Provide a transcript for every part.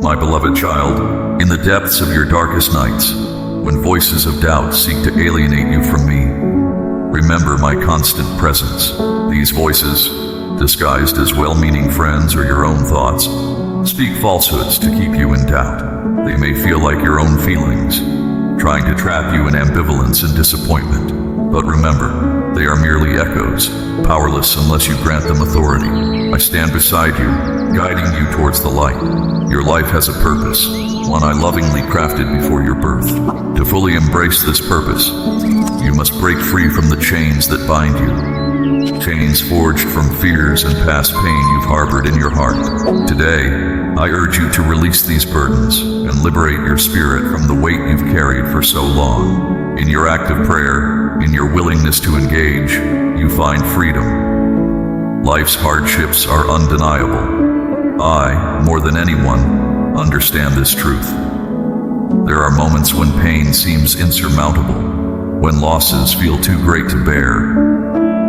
My beloved child, in the depths of your darkest nights, when voices of doubt seek to alienate you from me, remember my constant presence. These voices, disguised as well-meaning friends or your own thoughts, speak falsehoods to keep you in doubt. They may feel like your own feelings, trying to trap you in ambivalence and disappointment. But remember, they are merely echoes, powerless unless you grant them authority. I stand beside you, guiding you towards the light. Your life has a purpose, one I lovingly crafted before your birth. To fully embrace this purpose, you must break free from the chains that bind you. Chains forged from fears and past pain you've harbored in your heart. Today, I urge you to release these burdens and liberate your spirit from the weight you've carried for so long. In your act of prayer, in your willingness to engage, you find freedom. Life's hardships are undeniable. I, more than anyone, understand this truth. There are moments when pain seems insurmountable, when losses feel too great to bear,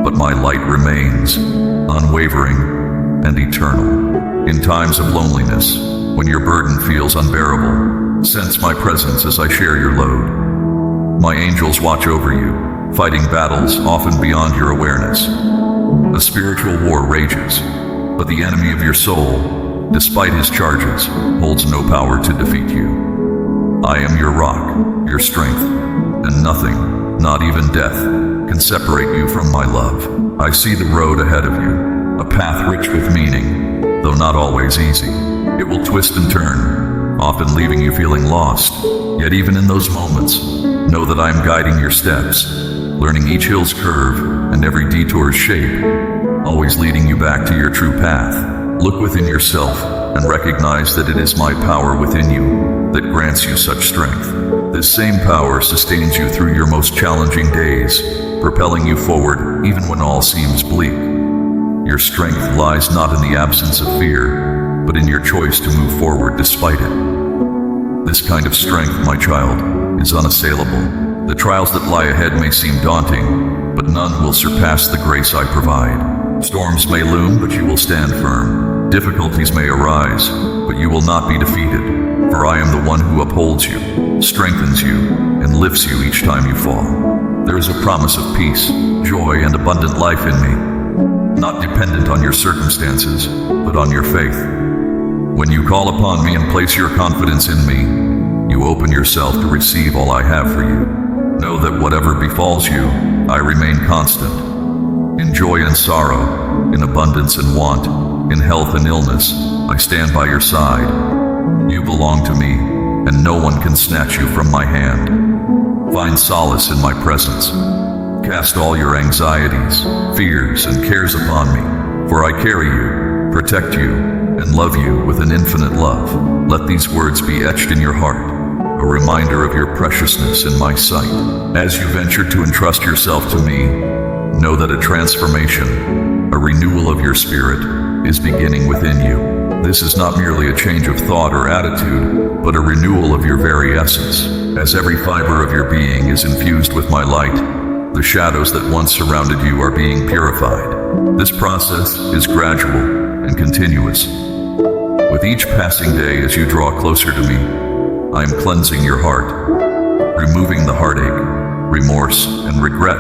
but my light remains, unwavering and eternal. In times of loneliness, when your burden feels unbearable, sense my presence as I share your load. My angels watch over you, fighting battles often beyond your awareness. A spiritual war rages, but the enemy of your soul, despite his charges, holds no power to defeat you. I am your rock, your strength, and nothing, not even death, can separate you from my love. I see the road ahead of you, a path rich with meaning, though not always easy. It will twist and turn, often leaving you feeling lost. Yet even in those moments, know that I am guiding your steps, learning each hill's curve and every detour's shape, always leading you back to your true path. Look within yourself and recognize that it is my power within you that grants you such strength. This same power sustains you through your most challenging days, propelling you forward even when all seems bleak. Your strength lies not in the absence of fear, but in your choice to move forward despite it. This kind of strength, my child, is unassailable. The trials that lie ahead may seem daunting, but none will surpass the grace I provide. Storms may loom, but you will stand firm. Difficulties may arise, but you will not be defeated, for I am the one who upholds you, strengthens you, and lifts you each time you fall. There is a promise of peace, joy, and abundant life in me, not dependent on your circumstances, but on your faith. When you call upon me and place your confidence in me, you open yourself to receive all I have for you. Know that whatever befalls you, I remain constant. In joy and sorrow, in abundance and want, in health and illness, I stand by your side. You belong to me, and no one can snatch you from my hand. Find solace in my presence. Cast all your anxieties, fears, and cares upon me, for I carry you, protect you, and love you with an infinite love. Let these words be etched in your heart, a reminder of your preciousness in my sight. As you venture to entrust yourself to me, know that a transformation, a renewal of your spirit, is beginning within you. This is not merely a change of thought or attitude, but a renewal of your very essence. As every fiber of your being is infused with my light, the shadows that once surrounded you are being purified. This process is gradual and continuous. With each passing day as you draw closer to me, I am cleansing your heart, removing the heartache, remorse, and regret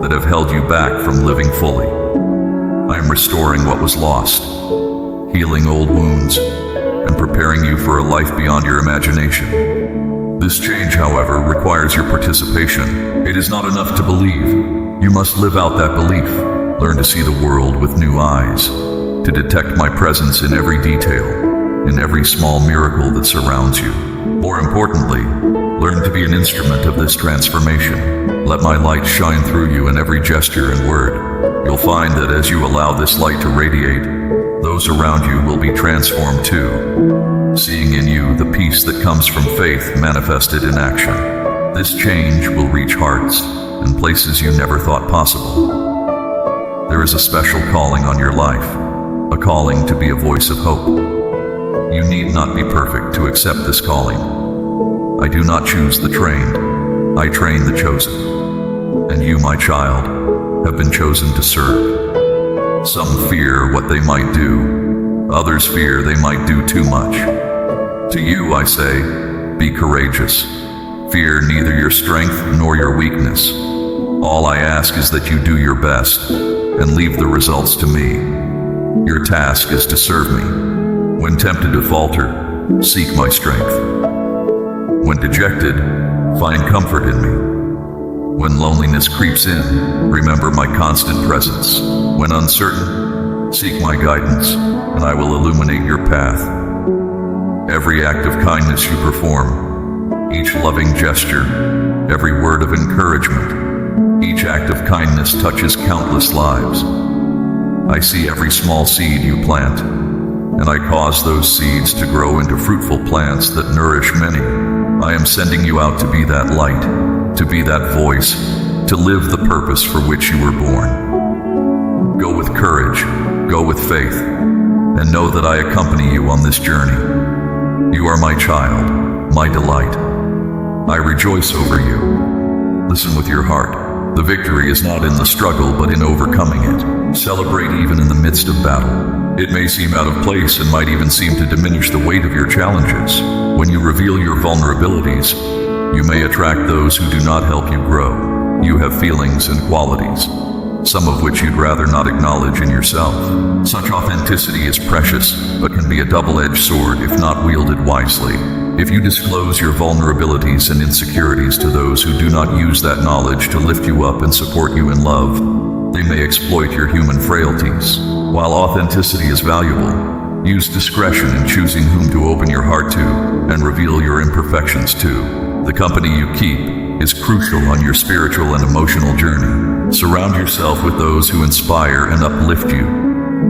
that have held you back from living fully. I am restoring what was lost, healing old wounds, and preparing you for a life beyond your imagination. This change, however, requires your participation. It is not enough to believe. You must live out that belief. Learn to see the world with new eyes, to detect my presence in every detail, in every small miracle that surrounds you. More importantly, learn to be an instrument of this transformation. Let my light shine through you in every gesture and word. You'll find that as you allow this light to radiate, those around you will be transformed too, seeing in you the peace that comes from faith manifested in action. This change will reach hearts and places you never thought possible. There is a special calling on your life, a calling to be a voice of hope. You need not be perfect to accept this calling. I do not choose the trained, I train the chosen. And you, my child, have been chosen to serve. Some fear what they might do, others fear they might do too much. To you I say, be courageous. Fear neither your strength nor your weakness. All I ask is that you do your best and leave the results to me. Your task is to serve me. When tempted to falter, seek my strength. When dejected, find comfort in me. When loneliness creeps in, remember my constant presence. When uncertain, seek my guidance, and I will illuminate your path. Every act of kindness you perform, each loving gesture, every word of encouragement, each act of kindness touches countless lives. I see every small seed you plant, and I cause those seeds to grow into fruitful plants that nourish many. I am sending you out to be that light, to be that voice, to live the purpose for which you were born. Go with courage, go with faith, and know that I accompany you on this journey. You are my child, my delight. I rejoice over you. Listen with your heart. The victory is not in the struggle, but in overcoming it. Celebrate even in the midst of battle. It may seem out of place and might even seem to diminish the weight of your challenges. When you reveal your vulnerabilities, you may attract those who do not help you grow. You have feelings and qualities, some of which you'd rather not acknowledge in yourself. Such authenticity is precious, but can be a double-edged sword if not wielded wisely. If you disclose your vulnerabilities and insecurities to those who do not use that knowledge to lift you up and support you in love, they may exploit your human frailties. While authenticity is valuable, use discretion in choosing whom to open your heart to and reveal your imperfections to. The company you keep is crucial on your spiritual and emotional journey. Surround yourself with those who inspire and uplift you,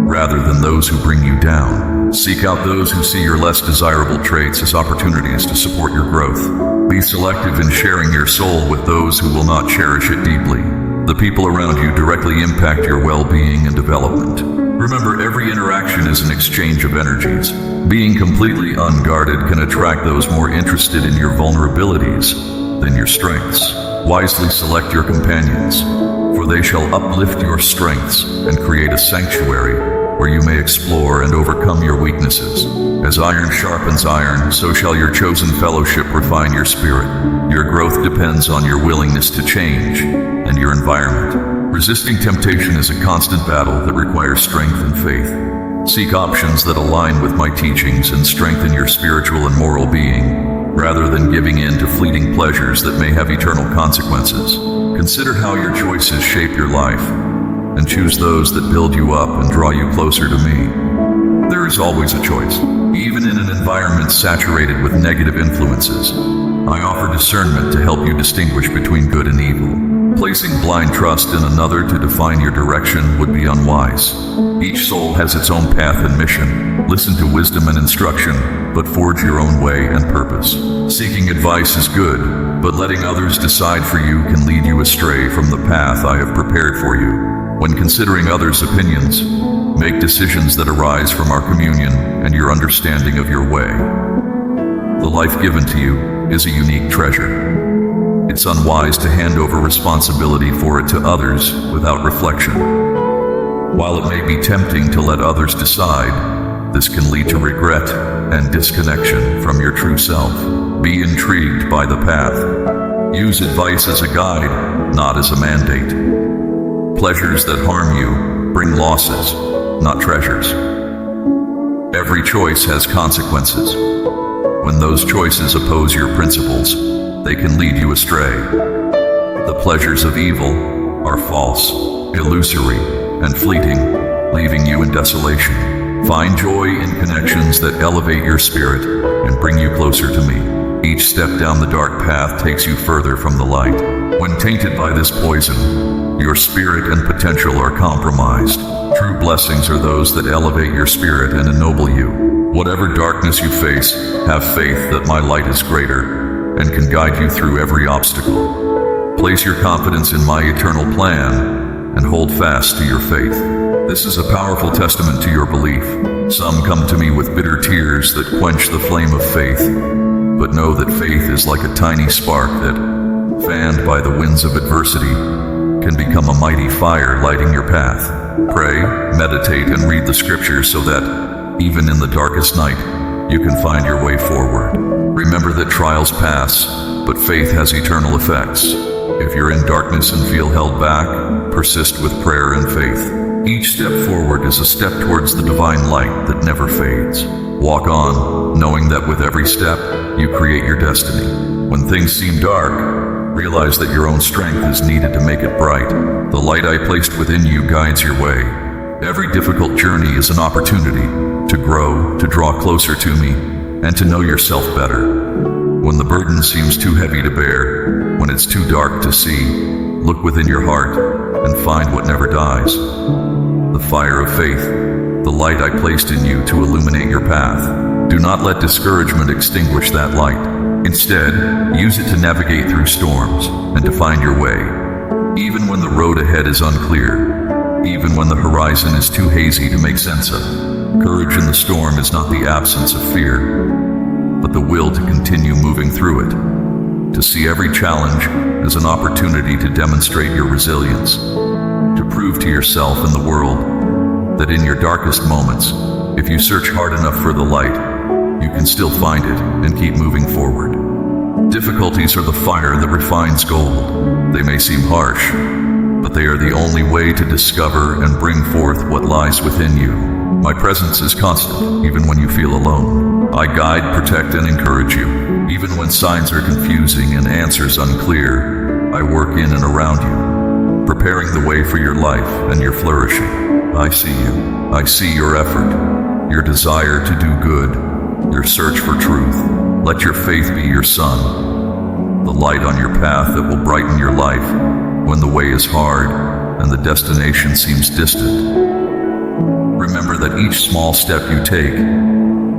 rather than those who bring you down. Seek out those who see your less desirable traits as opportunities to support your growth. Be selective in sharing your soul with those who will not cherish it deeply. The people around you directly impact your well-being and development. Remember, every interaction is an exchange of energies. Being completely unguarded can attract those more interested in your vulnerabilities than your strengths. Wisely select your companions, for they shall uplift your strengths and create a sanctuary where you may explore and overcome your weaknesses. As iron sharpens iron, so shall your chosen fellowship refine your spirit. Your growth depends on your willingness to change and your environment. Resisting temptation is a constant battle that requires strength and faith. Seek options that align with my teachings and strengthen your spiritual and moral being, rather than giving in to fleeting pleasures that may have eternal consequences. Consider how your choices shape your life, and choose those that build you up and draw you closer to me. There is always a choice, even in an environment saturated with negative influences. I offer discernment to help you distinguish between good and evil. Placing blind trust in another to define your direction would be unwise. Each soul has its own path and mission. Listen to wisdom and instruction, but forge your own way and purpose. Seeking advice is good, but letting others decide for you can lead you astray from the path I have prepared for you. When considering others' opinions, make decisions that arise from our communion and your understanding of your way. The life given to you is a unique treasure. It's unwise to hand over responsibility for it to others without reflection. While it may be tempting to let others decide, this can lead to regret and disconnection from your true self. Be intrigued by the path. Use advice as a guide, not as a mandate. Pleasures that harm you bring losses, not treasures. Every choice has consequences. When those choices oppose your principles, they can lead you astray. The pleasures of evil are false, illusory, and fleeting, leaving you in desolation. Find joy in connections that elevate your spirit and bring you closer to me. Each step down the dark path takes you further from the light. When tainted by this poison, your spirit and potential are compromised. True blessings are those that elevate your spirit and ennoble you. Whatever darkness you face, have faith that my light is greater and can guide you through every obstacle. Place your confidence in my eternal plan and hold fast to your faith. This is a powerful testament to your belief. Some come to me with bitter tears that quench the flame of faith, but know that faith is like a tiny spark that, fanned by the winds of adversity, can become a mighty fire lighting your path. Pray, meditate, and read the scriptures so that, even in the darkest night, you can find your way forward. Remember that trials pass, but faith has eternal effects. If you're in darkness and feel held back, persist with prayer and faith. Each step forward is a step towards the divine light that never fades. Walk on, knowing that with every step, you create your destiny. When things seem dark, realize that your own strength is needed to make it bright. The light I placed within you guides your way. Every difficult journey is an opportunity to grow, to draw closer to me, and to know yourself better. When the burden seems too heavy to bear, when it's too dark to see, look within your heart and find what never dies. The fire of faith, the light I placed in you to illuminate your path. Do not let discouragement extinguish that light. Instead, use it to navigate through storms and to find your way. Even when the road ahead is unclear, even when the horizon is too hazy to make sense of, courage in the storm is not the absence of fear, but the will to continue moving through it. To see every challenge as an opportunity to demonstrate your resilience, to prove to yourself and the world that in your darkest moments, if you search hard enough for the light, you can still find it and keep moving forward. Difficulties are the fire that refines gold. They may seem harsh, but they are the only way to discover and bring forth what lies within you. My presence is constant, even when you feel alone. I guide, protect, and encourage you. Even when signs are confusing and answers unclear, I work in and around you, preparing the way for your life and your flourishing. I see you. I see your effort, your desire to do good, your search for truth. Let your faith be your sun, the light on your path that will brighten your life when the way is hard and the destination seems distant. Remember that each small step you take,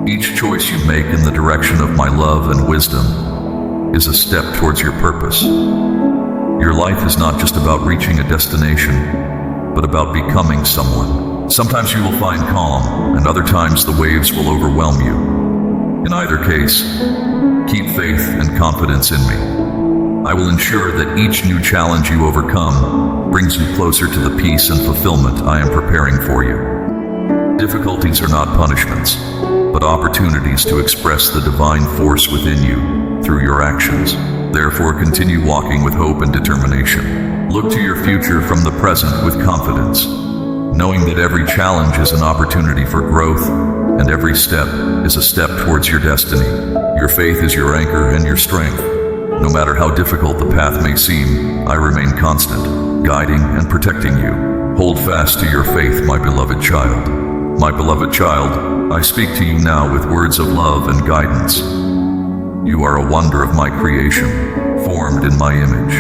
each choice you make in the direction of my love and wisdom, is a step towards your purpose. Your life is not just about reaching a destination, but about becoming someone. Sometimes you will find calm, and other times the waves will overwhelm you. In either case, keep faith and confidence in me. I will ensure that each new challenge you overcome brings you closer to the peace and fulfillment I am preparing for you. Difficulties are not punishments, but opportunities to express the divine force within you through your actions. Therefore, continue walking with hope and determination. Look to your future from the present with confidence, knowing that every challenge is an opportunity for growth, and every step is a step towards your destiny. Your faith is your anchor and your strength. No matter how difficult the path may seem, I remain constant, guiding and protecting you. Hold fast to your faith, my beloved child. My beloved child, I speak to you now with words of love and guidance. You are a wonder of my creation, formed in my image.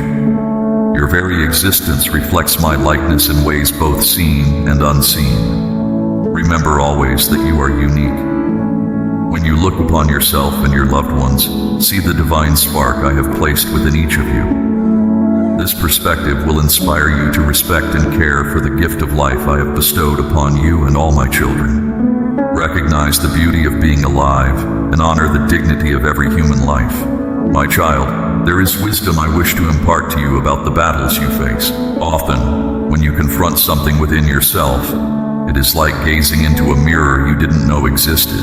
Your very existence reflects my likeness in ways both seen and unseen. Remember always that you are unique. When you look upon yourself and your loved ones, see the divine spark I have placed within each of you. This perspective will inspire you to respect and care for the gift of life I have bestowed upon you and all my children. Recognize the beauty of being alive and honor the dignity of every human life. My child, there is wisdom I wish to impart to you about the battles you face. Often, when you confront something within yourself, it is like gazing into a mirror you didn't know existed.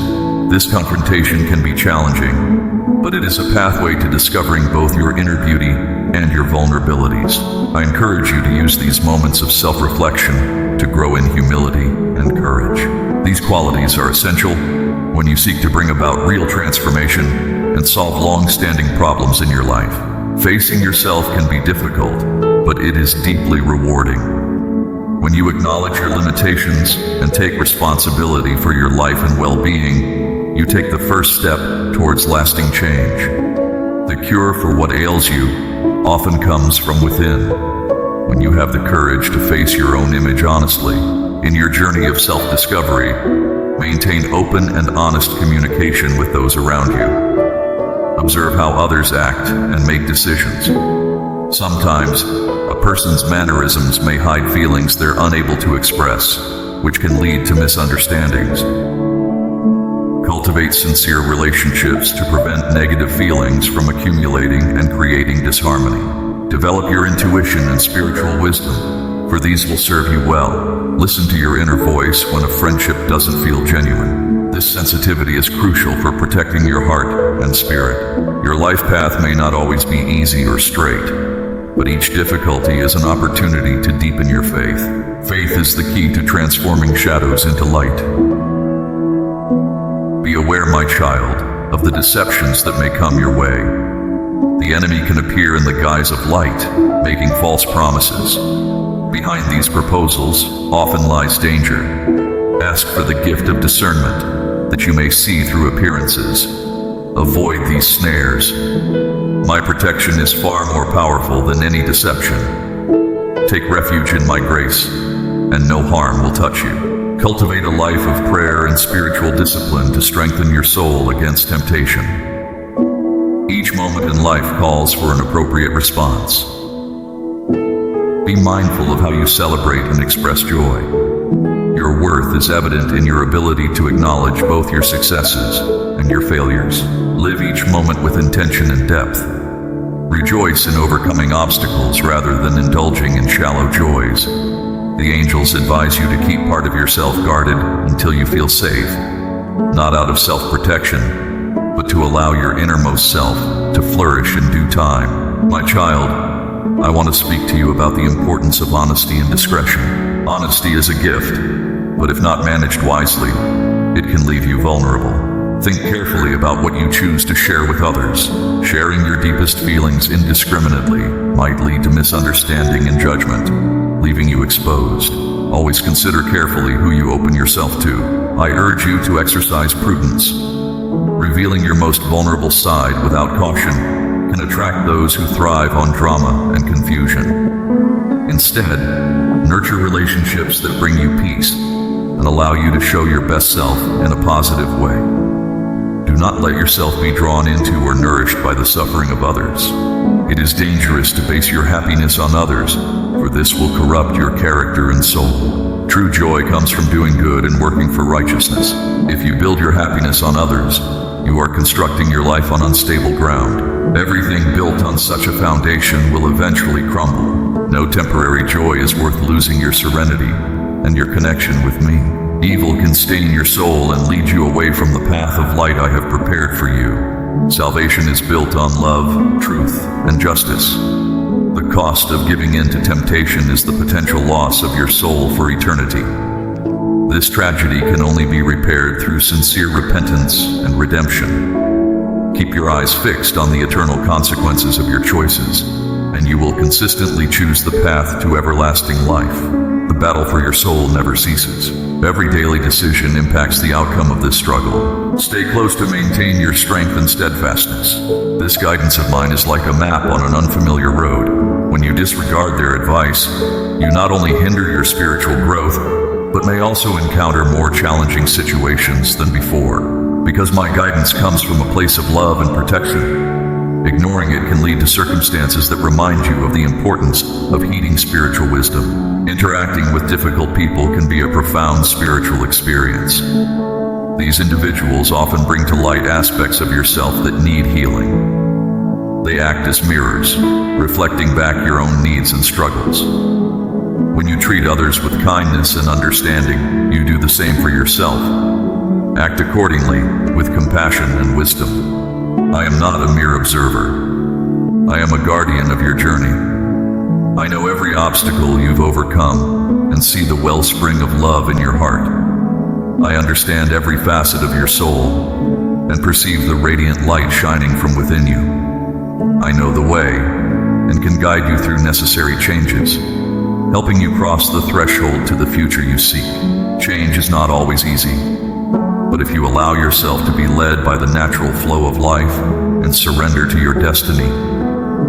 This confrontation can be challenging, but it is a pathway to discovering both your inner beauty and your vulnerabilities. I encourage you to use these moments of self-reflection to grow in humility and courage. These qualities are essential when you seek to bring about real transformation and solve long-standing problems in your life. Facing yourself can be difficult, but it is deeply rewarding. When you acknowledge your limitations and take responsibility for your life and well-being, you take the first step towards lasting change. The cure for what ails you often comes from within. When you have the courage to face your own image honestly, in your journey of self-discovery, maintain open and honest communication with those around you. Observe how others act and make decisions. Sometimes, a person's mannerisms may hide feelings they're unable to express, which can lead to misunderstandings. Cultivate sincere relationships to prevent negative feelings from accumulating and creating disharmony. Develop your intuition and spiritual wisdom, for these will serve you well. Listen to your inner voice when a friendship doesn't feel genuine. This sensitivity is crucial for protecting your heart and spirit. Your life path may not always be easy or straight, but each difficulty is an opportunity to deepen your faith. Faith is the key to transforming shadows into light. Be aware, my child, of the deceptions that may come your way. The enemy can appear in the guise of light, making false promises. Behind these proposals often lies danger. Ask for the gift of discernment, that you may see through appearances. Avoid these snares. My protection is far more powerful than any deception. Take refuge in my grace, and no harm will touch you. Cultivate a life of prayer and spiritual discipline to strengthen your soul against temptation. Each moment in life calls for an appropriate response. Be mindful of how you celebrate and express joy. Your worth is evident in your ability to acknowledge both your successes and your failures. Live each moment with intention and depth. Rejoice in overcoming obstacles rather than indulging in shallow joys. The angels advise you to keep part of yourself guarded until you feel safe, not out of self-protection, but to allow your innermost self to flourish in due time. My child, I want to speak to you about the importance of honesty and discretion. Honesty is a gift, but if not managed wisely, it can leave you vulnerable. Think carefully about what you choose to share with others. Sharing your deepest feelings indiscriminately might lead to misunderstanding and judgment, leaving you exposed. Always consider carefully who you open yourself to. I urge you to exercise prudence. Revealing your most vulnerable side without caution can attract those who thrive on drama and confusion. Instead, nurture relationships that bring you peace and allow you to show your best self in a positive way. Do not let yourself be drawn into or nourished by the suffering of others. It is dangerous to base your happiness on others, for this will corrupt your character and soul. True joy comes from doing good and working for righteousness. If you build your happiness on others, you are constructing your life on unstable ground. Everything built on such a foundation will eventually crumble. No temporary joy is worth losing your serenity and your connection with me. Evil can stain your soul and lead you away from the path of light I have prepared for you. Salvation is built on love, truth, and justice. The cost of giving in to temptation is the potential loss of your soul for eternity. This tragedy can only be repaired through sincere repentance and redemption. Keep your eyes fixed on the eternal consequences of your choices, and you will consistently choose the path to everlasting life. The battle for your soul never ceases. Every daily decision impacts the outcome of this struggle. Stay close to maintain your strength and steadfastness. This guidance of mine is like a map on an unfamiliar road. When you disregard their advice, you not only hinder your spiritual growth, but may also encounter more challenging situations than before. Because my guidance comes from a place of love and protection, ignoring it can lead to circumstances that remind you of the importance of heeding spiritual wisdom. Interacting with difficult people can be a profound spiritual experience. These individuals often bring to light aspects of yourself that need healing. They act as mirrors, reflecting back your own needs and struggles. When you treat others with kindness and understanding, you do the same for yourself. Act accordingly, with compassion and wisdom. I am not a mere observer. I am a guardian of your journey. I know every obstacle you've overcome and see the wellspring of love in your heart. I understand every facet of your soul and perceive the radiant light shining from within you. I know the way and can guide you through necessary changes, helping you cross the threshold to the future you seek. Change is not always easy, but if you allow yourself to be led by the natural flow of life and surrender to your destiny,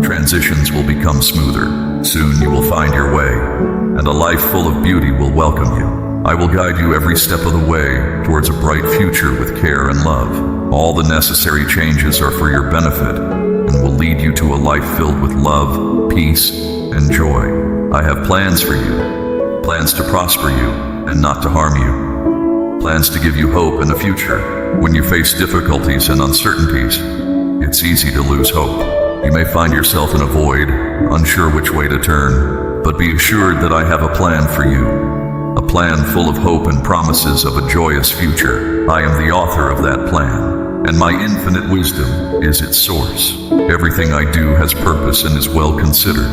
transitions will become smoother. Soon you will find your way, and a life full of beauty will welcome you. I will guide you every step of the way towards a bright future with care and love. All the necessary changes are for your benefit and will lead you to a life filled with love, peace, and joy. I have plans for you, plans to prosper you and not to harm you. Plans to give you hope and a future. When you face difficulties and uncertainties, it's easy to lose hope. You may find yourself in a void, unsure which way to turn, but be assured that I have a plan for you. A plan full of hope and promises of a joyous future. I am the author of that plan, and my infinite wisdom is its source. Everything I do has purpose and is well considered.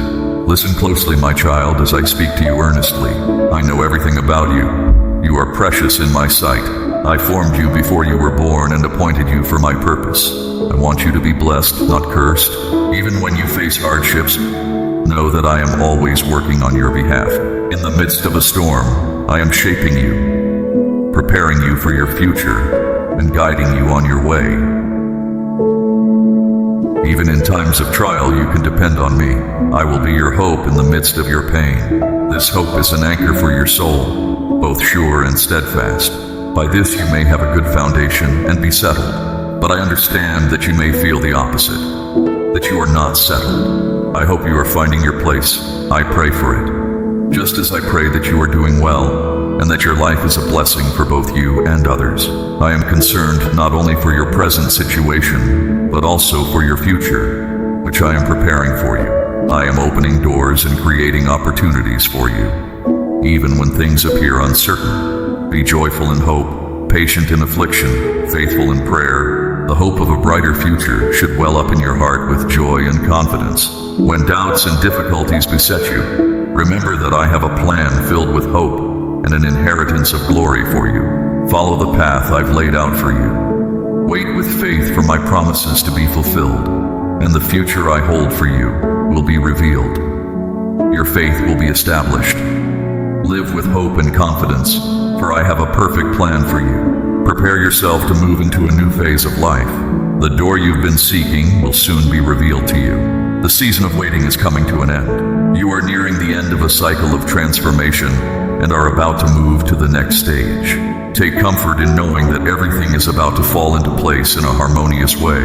Listen closely, my child, as I speak to you earnestly. I know everything about you. You are precious in my sight. I formed you before you were born and appointed you for my purpose. I want you to be blessed, not cursed. Even when you face hardships, know that I am always working on your behalf. In the midst of a storm, I am shaping you, preparing you for your future, and guiding you on your way. Even in times of trial, you can depend on me. I will be your hope in the midst of your pain. This hope is an anchor for your soul, both sure and steadfast. By this you may have a good foundation and be settled. But I understand that you may feel the opposite, that you are not settled. I hope you are finding your place. I pray for it. Just as I pray that you are doing well, and that your life is a blessing for both you and others. I am concerned not only for your present situation, but also for your future, which I am preparing for you. I am opening doors and creating opportunities for you, even when things appear uncertain. Be joyful in hope, patient in affliction, faithful in prayer. The hope of a brighter future should well up in your heart with joy and confidence. When doubts and difficulties beset you, remember that I have a plan filled with hope and an inheritance of glory for you. Follow the path I've laid out for you. Wait with faith for my promises to be fulfilled, and the future I hold for you will be revealed. Your faith will be established. Live with hope and confidence, for I have a perfect plan for you. Prepare yourself to move into a new phase of life. The door you've been seeking will soon be revealed to you. The season of waiting is coming to an end. You are nearing the end of a cycle of transformation and are about to move to the next stage. Take comfort in knowing that everything is about to fall into place in a harmonious way.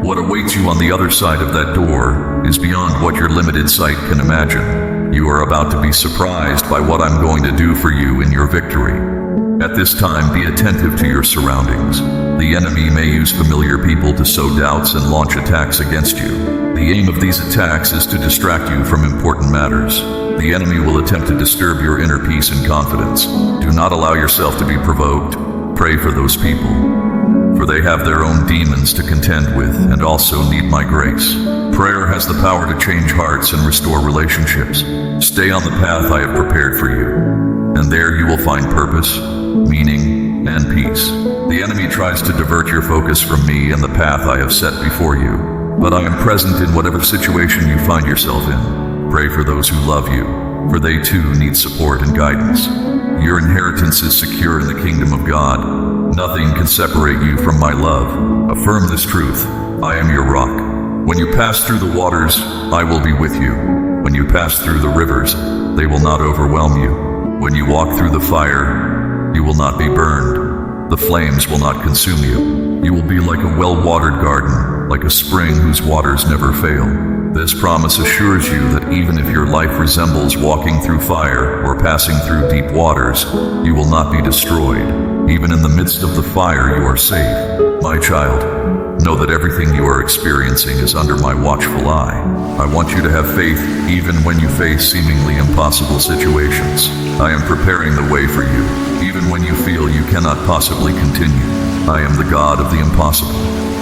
What awaits you on the other side of that door is beyond what your limited sight can imagine. You are about to be surprised by what I'm going to do for you in your victory. At this time, be attentive to your surroundings. The enemy may use familiar people to sow doubts and launch attacks against you. The aim of these attacks is to distract you from important matters. The enemy will attempt to disturb your inner peace and confidence. Do not allow yourself to be provoked. Pray for those people, for they have their own demons to contend with and also need my grace. Prayer has the power to change hearts and restore relationships. Stay on the path I have prepared for you, and there you will find purpose, meaning, and peace. The enemy tries to divert your focus from me and the path I have set before you, but I am present in whatever situation you find yourself in. Pray for those who love you, for they too need support and guidance. Your inheritance is secure in the kingdom of God. Nothing can separate you from my love. Affirm this truth. I am your rock. When you pass through the waters, I will be with you. When you pass through the rivers, they will not overwhelm you. When you walk through the fire, you will not be burned. The flames will not consume you. You will be like a well-watered garden, like a spring whose waters never fail. This promise assures you that even if your life resembles walking through fire or passing through deep waters, you will not be destroyed. Even in the midst of the fire, you are safe. My child, know that everything you are experiencing is under my watchful eye. I want you to have faith even when you face seemingly impossible situations. I am preparing the way for you, even when you feel you cannot possibly continue. I am the God of the impossible.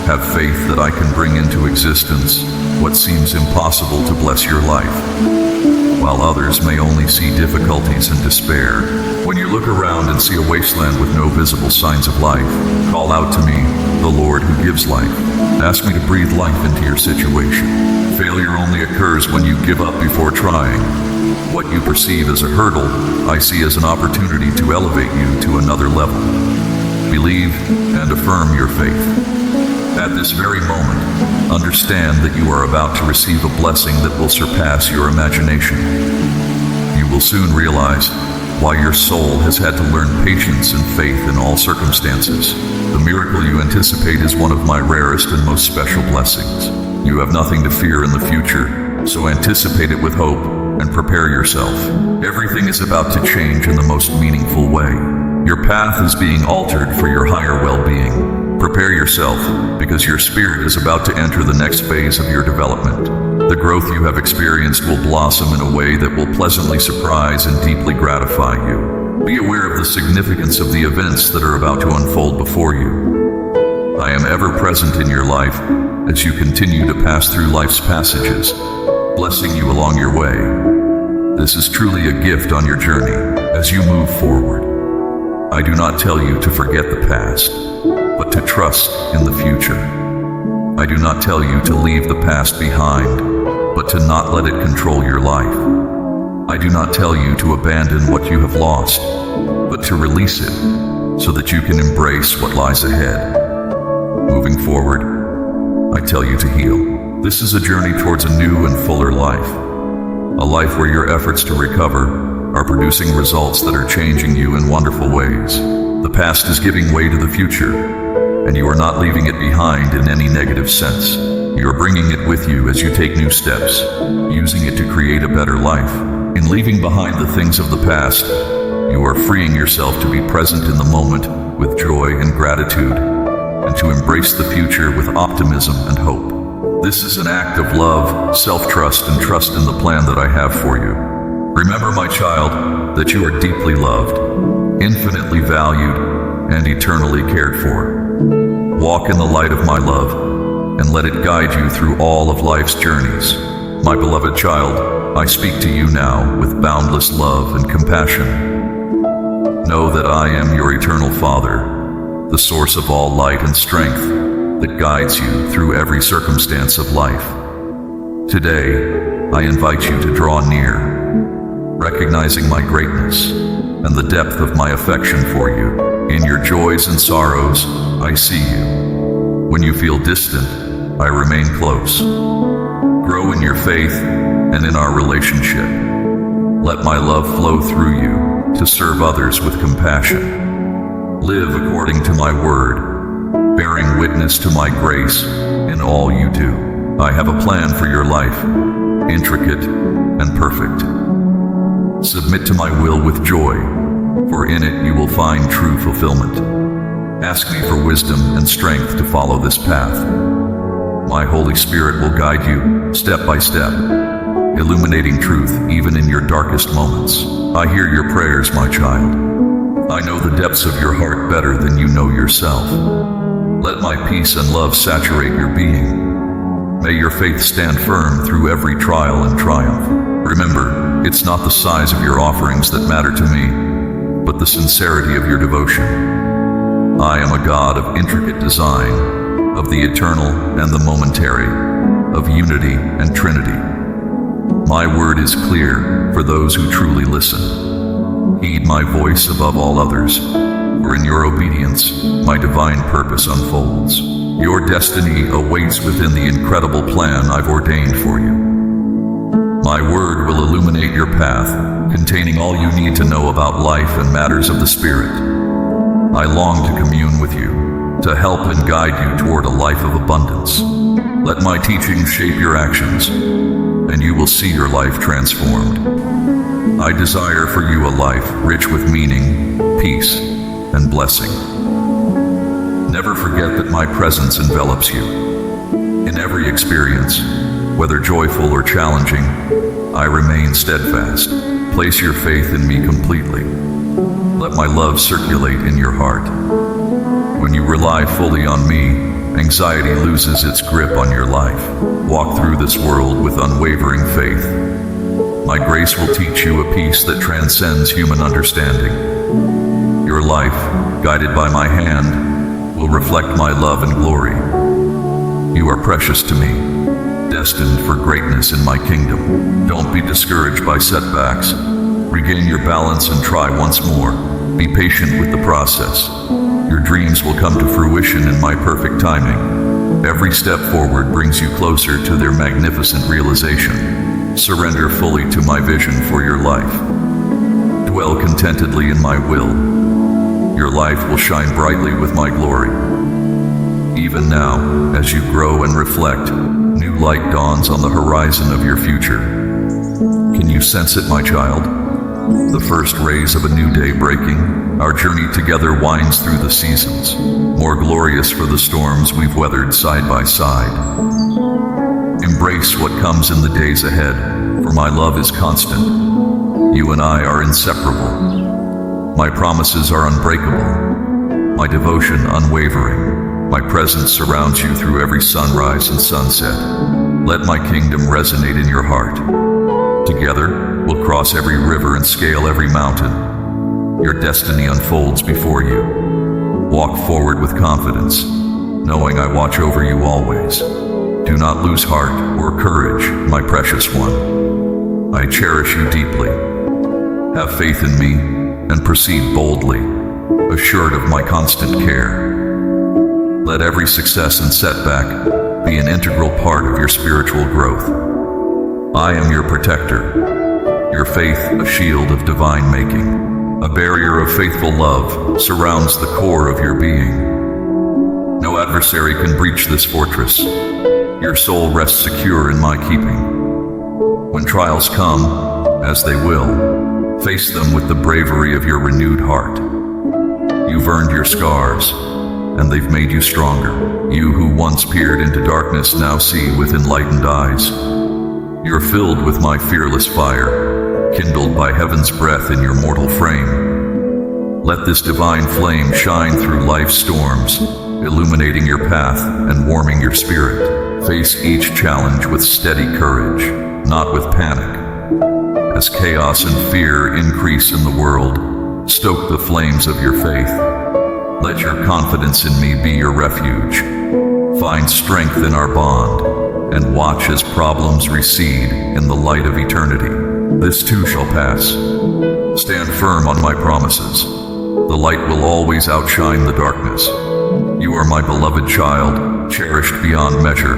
Have faith that I can bring into existence what seems impossible to bless your life, while others may only see difficulties and despair. When you look around and see a wasteland with no visible signs of life, call out to me, the Lord who gives life. Ask me to breathe life into your situation. Failure only occurs when you give up before trying. What you perceive as a hurdle, I see as an opportunity to elevate you to another level. Believe and affirm your faith. At this very moment, understand that you are about to receive a blessing that will surpass your imagination. You will soon realize why your soul has had to learn patience and faith in all circumstances. The miracle you anticipate is one of my rarest and most special blessings. You have nothing to fear in the future, so anticipate it with hope and prepare yourself. Everything is about to change in the most meaningful way. Your path is being altered for your higher well-being. Prepare yourself, because your spirit is about to enter the next phase of your development. The growth you have experienced will blossom in a way that will pleasantly surprise and deeply gratify you. Be aware of the significance of the events that are about to unfold before you. I am ever present in your life as you continue to pass through life's passages, blessing you along your way. This is truly a gift on your journey as you move forward. I do not tell you to forget the past, but to trust in the future. I do not tell you to leave the past behind, but to not let it control your life. I do not tell you to abandon what you have lost, but to release it so that you can embrace what lies ahead. Moving forward, I tell you to heal. This is a journey towards a new and fuller life. A life where your efforts to recover are producing results that are changing you in wonderful ways. The past is giving way to the future, and you are not leaving it behind in any negative sense. You are bringing it with you as you take new steps, using it to create a better life. In leaving behind the things of the past, you are freeing yourself to be present in the moment with joy and gratitude, and to embrace the future with optimism and hope. This is an act of love, self-trust, and trust in the plan that I have for you. Remember, my child, that you are deeply loved, infinitely valued, and eternally cared for. Walk in the light of my love, and let it guide you through all of life's journeys. My beloved child, I speak to you now with boundless love and compassion. Know that I am your eternal Father, the source of all light and strength that guides you through every circumstance of life. Today, I invite you to draw near, recognizing my greatness and the depth of my affection for you. In your joys and sorrows, I see you. When you feel distant, I remain close. Grow in your faith and in our relationship. Let my love flow through you to serve others with compassion. Live according to my word, bearing witness to my grace in all you do. I have a plan for your life, intricate and perfect. Submit to my will with joy, for in it you will find true fulfillment. Ask me for wisdom and strength to follow this path. My Holy Spirit will guide you step by step, illuminating truth even in your darkest moments. I hear your prayers, my child. I know the depths of your heart better than you know yourself. Let my peace and love saturate your being. May your faith stand firm through every trial and triumph. Remember, it's not the size of your offerings that matter to me, but the sincerity of your devotion. I am a God of intricate design, of the eternal and the momentary, of unity and trinity. My word is clear for those who truly listen. Heed my voice above all others, for in your obedience, my divine purpose unfolds. Your destiny awaits within the incredible plan I've ordained for you. My word will illuminate your path, containing all you need to know about life and matters of the Spirit. I long to commune with you, to help and guide you toward a life of abundance. Let my teachings shape your actions, and you will see your life transformed. I desire for you a life rich with meaning, peace, and blessing. Never forget that my presence envelops you. In every experience, whether joyful or challenging, I remain steadfast. Place your faith in me completely. Let my love circulate in your heart. When you rely fully on me, anxiety loses its grip on your life. Walk through this world with unwavering faith. My grace will teach you a peace that transcends human understanding. Your life, guided by my hand, will reflect my love and glory. You are precious to me, destined for greatness in my kingdom. Don't be discouraged by setbacks. Regain your balance and try once more. Be patient with the process. Your dreams will come to fruition in my perfect timing. Every step forward brings you closer to their magnificent realization. Surrender fully to my vision for your life. Dwell contentedly in my will. Your life will shine brightly with my glory. Even now, as you grow and reflect, new light dawns on the horizon of your future. Can you sense it, my child? The first rays of a new day breaking, our journey together winds through the seasons, more glorious for the storms we've weathered side by side. Embrace what comes in the days ahead, for my love is constant. You and I are inseparable. My promises are unbreakable, my devotion unwavering. My presence surrounds you through every sunrise and sunset. Let my kingdom resonate in your heart. Together, we'll cross every river and scale every mountain. Your destiny unfolds before you. Walk forward with confidence, knowing I watch over you always. Do not lose heart or courage, my precious one. I cherish you deeply. Have faith in me and proceed boldly, assured of my constant care. Let every success and setback be an integral part of your spiritual growth. I am your protector, your faith a shield of divine making. A barrier of faithful love surrounds the core of your being. No adversary can breach this fortress. Your soul rests secure in my keeping. When trials come, as they will, face them with the bravery of your renewed heart. You've earned your scars, and they've made you stronger. You who once peered into darkness now see with enlightened eyes. You're filled with my fearless fire, kindled by heaven's breath in your mortal frame. Let this divine flame shine through life's storms, illuminating your path and warming your spirit. Face each challenge with steady courage, not with panic. As chaos and fear increase in the world, stoke the flames of your faith. Let your confidence in me be your refuge. Find strength in our bond, and watch as problems recede in the light of eternity. This too shall pass. Stand firm on my promises. The light will always outshine the darkness. You are my beloved child, cherished beyond measure.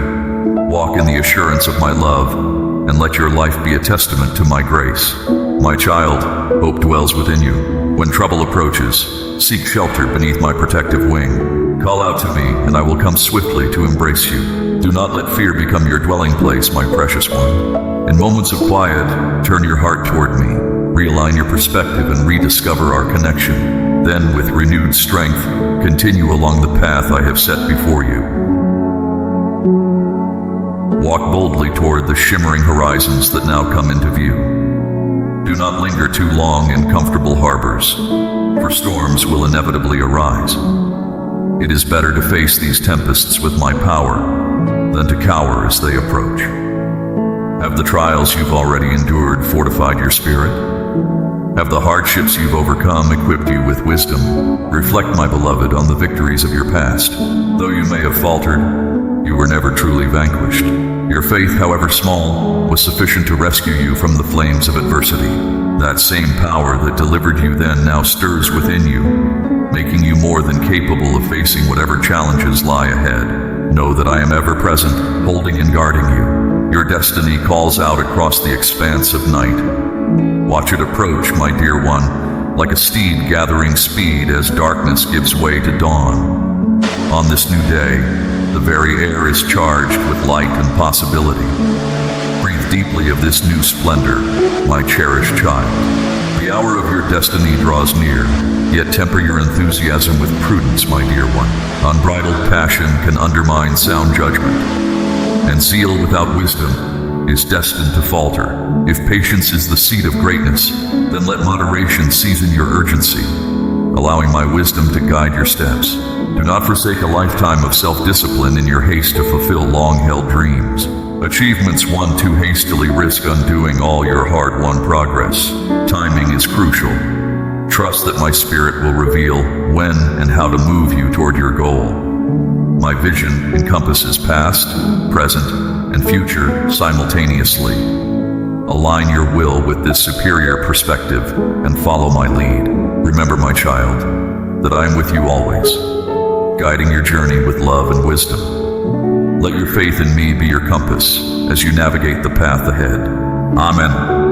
Walk in the assurance of my love, and let your life be a testament to my grace. My child, hope dwells within you. When trouble approaches, seek shelter beneath my protective wing. Call out to me, and I will come swiftly to embrace you. Do not let fear become your dwelling place, my precious one. In moments of quiet, turn your heart toward me. Realign your perspective and rediscover our connection. Then, with renewed strength, continue along the path I have set before you. Walk boldly toward the shimmering horizons that now come into view. Do not linger too long in comfortable harbors, for storms will inevitably arise. It is better to face these tempests with my power than to cower as they approach. Have the trials you've already endured fortified your spirit? Have the hardships you've overcome equipped you with wisdom? Reflect, my beloved, on the victories of your past. Though you may have faltered, you were never truly vanquished. Your faith, however small, was sufficient to rescue you from the flames of adversity. That same power that delivered you then now stirs within you, making you more than capable of facing whatever challenges lie ahead. Know that I am ever present, holding and guarding you. Your destiny calls out across the expanse of night. Watch it approach, my dear one, like a steed gathering speed as darkness gives way to dawn. On this new day, the very air is charged with light and possibility. Breathe deeply of this new splendor, my cherished child. The hour of your destiny draws near, yet temper your enthusiasm with prudence, my dear one. Unbridled passion can undermine sound judgment, and zeal without wisdom is destined to falter. If patience is the seed of greatness, then let moderation season your urgency, allowing my wisdom to guide your steps. Do not forsake a lifetime of self-discipline in your haste to fulfill long-held dreams. Achievements won too hastily risk undoing all your hard-won progress. Timing is crucial. Trust that my spirit will reveal when and how to move you toward your goal. My vision encompasses past, present, and future simultaneously. Align your will with this superior perspective and follow my lead. Remember, my child, that I am with you always, guiding your journey with love and wisdom. Let your faith in me be your compass as you navigate the path ahead. Amen.